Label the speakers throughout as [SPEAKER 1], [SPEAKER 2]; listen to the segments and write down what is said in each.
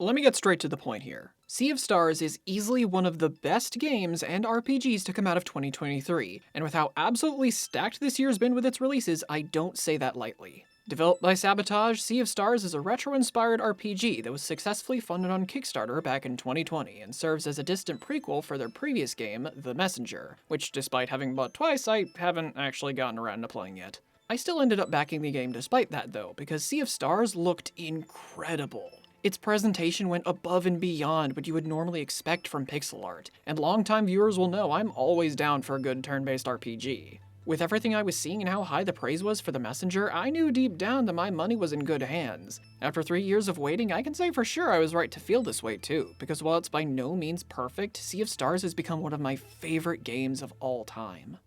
[SPEAKER 1] Let me get straight to the point here. Sea of Stars is easily one of the best games and RPGs to come out of 2023, and with how absolutely stacked this year's been with its releases, I don't say that lightly. Developed by Sabotage, Sea of Stars is a retro-inspired RPG that was successfully funded on Kickstarter back in 2020 and serves as a distant prequel for their previous game, The Messenger, which despite having bought twice, I haven't actually gotten around to playing yet. I still ended up backing the game despite that though, because Sea of Stars looked incredible. Its presentation went above and beyond what you would normally expect from pixel art, and longtime viewers will know I'm always down for a good turn-based RPG. With everything I was seeing and how high the praise was for The Messenger, I knew deep down that my money was in good hands. After 3 years of waiting, I can say for sure I was right to feel this way too, because while it's by no means perfect, Sea of Stars has become one of my favorite games of all time.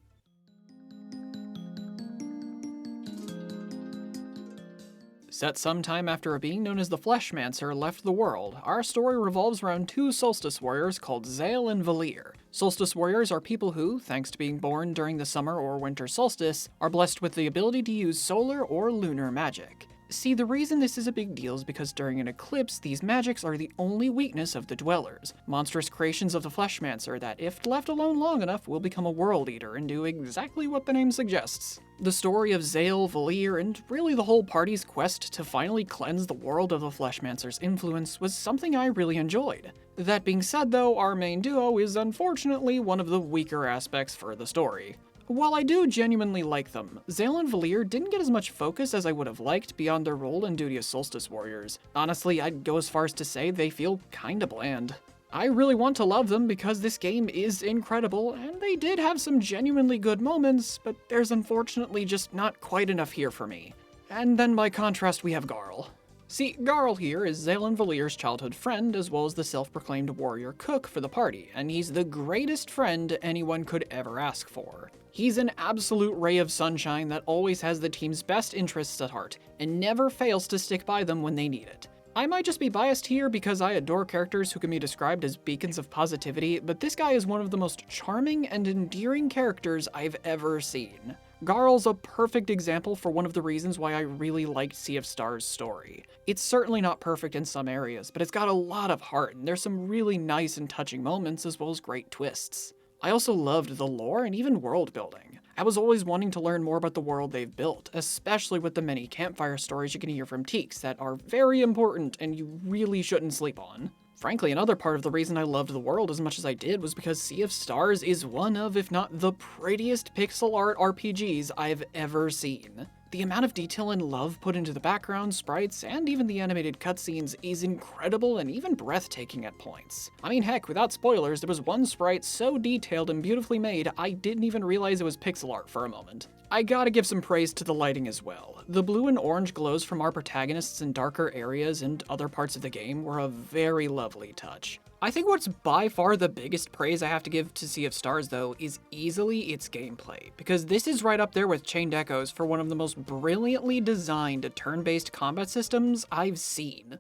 [SPEAKER 1] Set sometime after a being known as the Fleshmancer left the world, our story revolves around two solstice warriors called Zale and Valir. Solstice warriors are people who, thanks to being born during the summer or winter solstice, are blessed with the ability to use solar or lunar magic. See, the reason this is a big deal is because during an eclipse, these magics are the only weakness of the Dwellers, monstrous creations of the Fleshmancer that, if left alone long enough, will become a world eater and do exactly what the name suggests. The story of Zale, Valir, and really the whole party's quest to finally cleanse the world of the Fleshmancer's influence was something I really enjoyed. That being said though, our main duo is unfortunately one of the weaker aspects for the story. While I do genuinely like them, Zale and Valir didn't get as much focus as I would have liked beyond their role and duty as Solstice Warriors. Honestly, I'd go as far as to say they feel kinda bland. I really want to love them because this game is incredible, and they did have some genuinely good moments, but there's unfortunately just not quite enough here for me. And then by contrast we have Garl. See, Garl here is Zale and Valir's childhood friend, as well as the self-proclaimed warrior cook for the party, and he's the greatest friend anyone could ever ask for. He's an absolute ray of sunshine that always has the team's best interests at heart, and never fails to stick by them when they need it. I might just be biased here because I adore characters who can be described as beacons of positivity, but this guy is one of the most charming and endearing characters I've ever seen. Garl's a perfect example for one of the reasons why I really liked Sea of Stars' story. It's certainly not perfect in some areas, but it's got a lot of heart, and there's some really nice and touching moments as well as great twists. I also loved the lore and even world building. I was always wanting to learn more about the world they've built, especially with the many campfire stories you can hear from Teeks that are very important and you really shouldn't sleep on. Frankly, another part of the reason I loved the world as much as I did was because Sea of Stars is one of, if not the prettiest pixel art RPGs I've ever seen. The amount of detail and love put into the background, sprites, and even the animated cutscenes is incredible and even breathtaking at points. I mean heck, without spoilers, there was one sprite so detailed and beautifully made, I didn't even realize it was pixel art for a moment. I gotta give some praise to the lighting as well. The blue and orange glows from our protagonists in darker areas and other parts of the game were a very lovely touch. I think what's by far the biggest praise I have to give to Sea of Stars though is easily its gameplay, because this is right up there with Chained Echoes for one of the most brilliantly designed turn-based combat systems I've seen.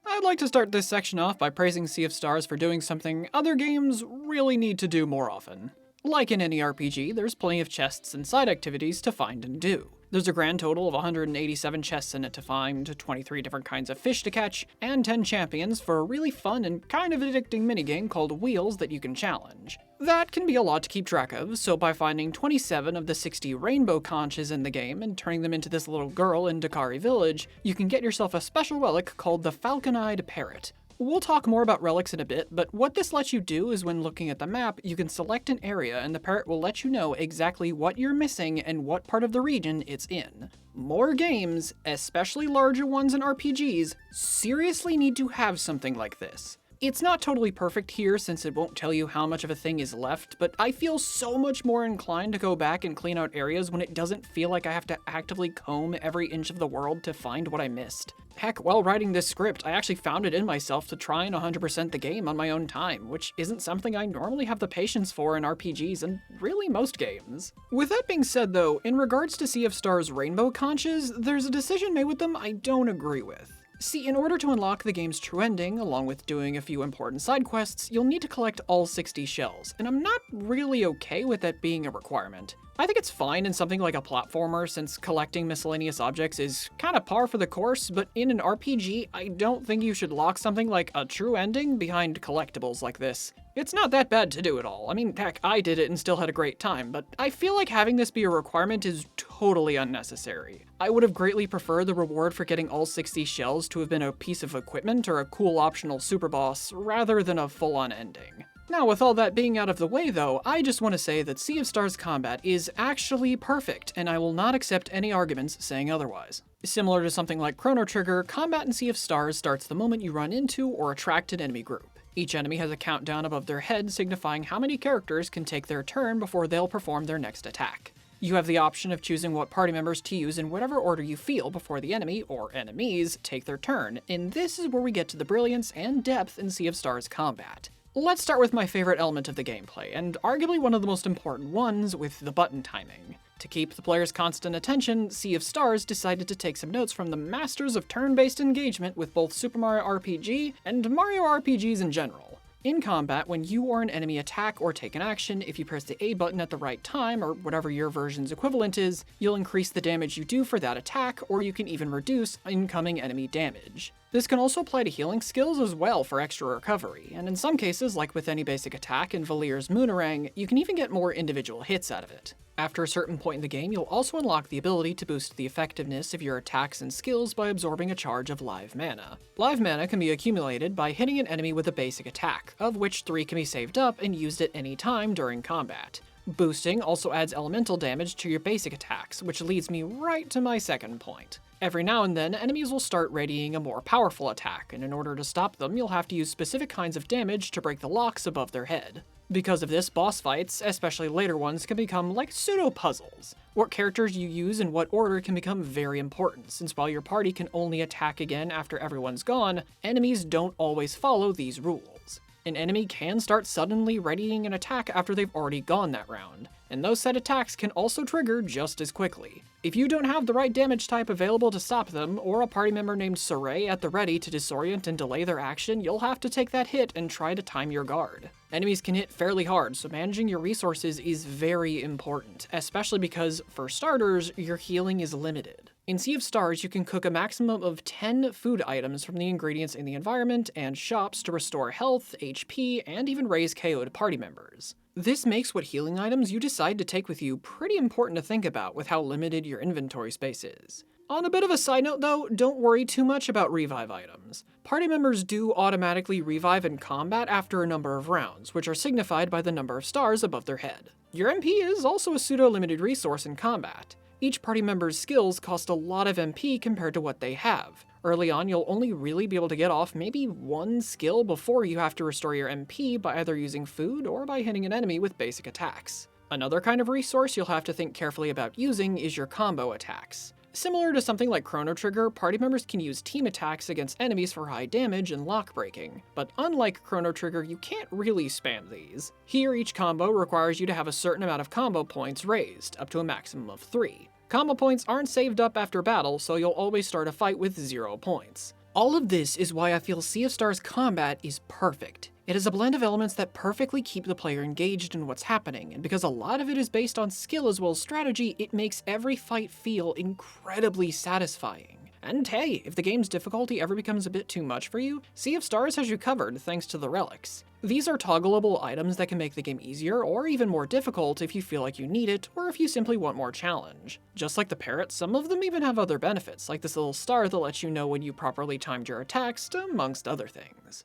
[SPEAKER 1] I'd like to start this section off by praising Sea of Stars for doing something other games really need to do more often. Like in any RPG, there's plenty of chests and side activities to find and do. There's a grand total of 187 chests in it to find, 23 different kinds of fish to catch, and 10 champions for a really fun and kind of addicting minigame called Wheels that you can challenge. That can be a lot to keep track of, so by finding 27 of the 60 rainbow conches in the game and turning them into this little girl in Dakari Village, you can get yourself a special relic called the Falcon-Eyed Parrot. We'll talk more about relics in a bit, but what this lets you do is when looking at the map, you can select an area and the parrot will let you know exactly what you're missing and what part of the region it's in. More games, especially larger ones in RPGs, seriously need to have something like this. It's not totally perfect here since it won't tell you how much of a thing is left, but I feel so much more inclined to go back and clean out areas when it doesn't feel like I have to actively comb every inch of the world to find what I missed. Heck, while writing this script, I actually found it in myself to try and 100% the game on my own time, which isn't something I normally have the patience for in RPGs and really most games. With that being said though, in regards to Sea of Stars rainbow conches, there's a decision made with them I don't agree with. See, in order to unlock the game's true ending, along with doing a few important side quests, you'll need to collect all 60 shells, and I'm not really okay with that being a requirement. I think it's fine in something like a platformer, since collecting miscellaneous objects is kinda par for the course, but in an RPG, I don't think you should lock something like a true ending behind collectibles like this. It's not that bad to do it all. I mean, heck, I did it and still had a great time, but I feel like having this be a requirement is totally unnecessary. I would have greatly preferred the reward for getting all 60 shells to have been a piece of equipment or a cool optional super boss, rather than a full-on ending. Now, with all that being out of the way though, I just want to say that Sea of Stars combat is actually perfect, and I will not accept any arguments saying otherwise. Similar to something like Chrono Trigger, combat in Sea of Stars starts the moment you run into or attract an enemy group. Each enemy has a countdown above their head signifying how many characters can take their turn before they'll perform their next attack. You have the option of choosing what party members to use in whatever order you feel before the enemy, or enemies, take their turn, and this is where we get to the brilliance and depth in Sea of Stars combat. Let's start with my favorite element of the gameplay, and arguably one of the most important ones, with the button timing. To keep the player's constant attention, Sea of Stars decided to take some notes from the masters of turn-based engagement with both Super Mario RPG and Mario RPGs in general. In combat, when you or an enemy attack or take an action, if you press the A button at the right time, or whatever your version's equivalent is, you'll increase the damage you do for that attack, or you can even reduce incoming enemy damage. This can also apply to healing skills as well for extra recovery, and in some cases, like with any basic attack in Valir's Moonerang, you can even get more individual hits out of it. After a certain point in the game, you'll also unlock the ability to boost the effectiveness of your attacks and skills by absorbing a charge of live mana. Live mana can be accumulated by hitting an enemy with a basic attack, of which 3 can be saved up and used at any time during combat. Boosting also adds elemental damage to your basic attacks, which leads me right to my second point. Every now and then, enemies will start readying a more powerful attack, and in order to stop them, you'll have to use specific kinds of damage to break the locks above their head. Because of this, boss fights, especially later ones, can become like pseudo-puzzles. What characters you use in what order can become very important, since while your party can only attack again after everyone's gone, enemies don't always follow these rules. An enemy can start suddenly readying an attack after they've already gone that round, and those set attacks can also trigger just as quickly. If you don't have the right damage type available to stop them, or a party member named Saray at the ready to disorient and delay their action, you'll have to take that hit and try to time your guard. Enemies can hit fairly hard, so managing your resources is very important, especially because, for starters, your healing is limited. In Sea of Stars, you can cook a maximum of 10 food items from the ingredients in the environment and shops to restore health, HP, and even raise KO'd party members. This makes what healing items you decide to take with you pretty important to think about with how limited your inventory space is. On a bit of a side note though, don't worry too much about revive items. Party members do automatically revive in combat after a number of rounds, which are signified by the number of stars above their head. Your MP is also a pseudo-limited resource in combat. Each party member's skills cost a lot of MP compared to what they have. Early on, you'll only really be able to get off maybe one skill before you have to restore your MP by either using food or by hitting an enemy with basic attacks. Another kind of resource you'll have to think carefully about using is your combo attacks. Similar to something like Chrono Trigger, party members can use team attacks against enemies for high damage and lock breaking, but unlike Chrono Trigger, you can't really spam these. Here, each combo requires you to have a certain amount of combo points raised, up to a maximum of 3. Combo points aren't saved up after battle, so you'll always start a fight with 0 points. All of this is why I feel Sea of Stars combat is perfect. It is a blend of elements that perfectly keep the player engaged in what's happening, and because a lot of it is based on skill as well as strategy, it makes every fight feel incredibly satisfying. And hey, if the game's difficulty ever becomes a bit too much for you, Sea of Stars has you covered thanks to the relics. These are toggleable items that can make the game easier or even more difficult if you feel like you need it, or if you simply want more challenge. Just like the parrot, some of them even have other benefits, like this little star that lets you know when you properly timed your attacks, amongst other things.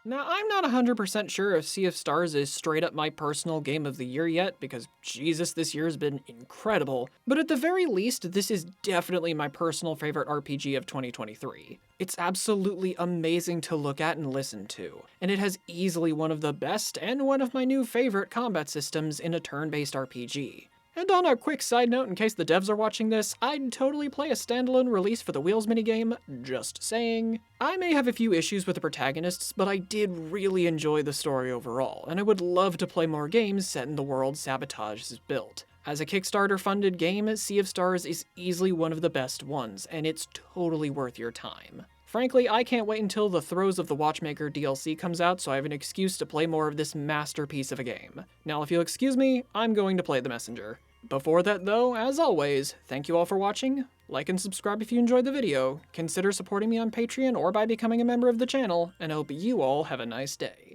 [SPEAKER 1] Now, I'm not 100% sure if Sea of Stars is straight up my personal game of the year yet, because Jesus, this year has been incredible, but at the very least, this is definitely my personal favorite RPG of 2023. It's absolutely amazing to look at and listen to, and it has easily one of the best and one of my new favorite combat systems in a turn-based RPG. And on a quick side note, in case the devs are watching this, I'd totally play a standalone release for the Wheels minigame, just saying. I may have a few issues with the protagonists, but I did really enjoy the story overall, and I would love to play more games set in the world Sabotage has built. As a Kickstarter-funded game, Sea of Stars is easily one of the best ones, and it's totally worth your time. Frankly, I can't wait until the Throes of the Watchmaker DLC comes out so I have an excuse to play more of this masterpiece of a game. Now if you'll excuse me, I'm going to play The Messenger. Before that though, as always, thank you all for watching, like and subscribe if you enjoyed the video, consider supporting me on Patreon or by becoming a member of the channel, and I hope you all have a nice day.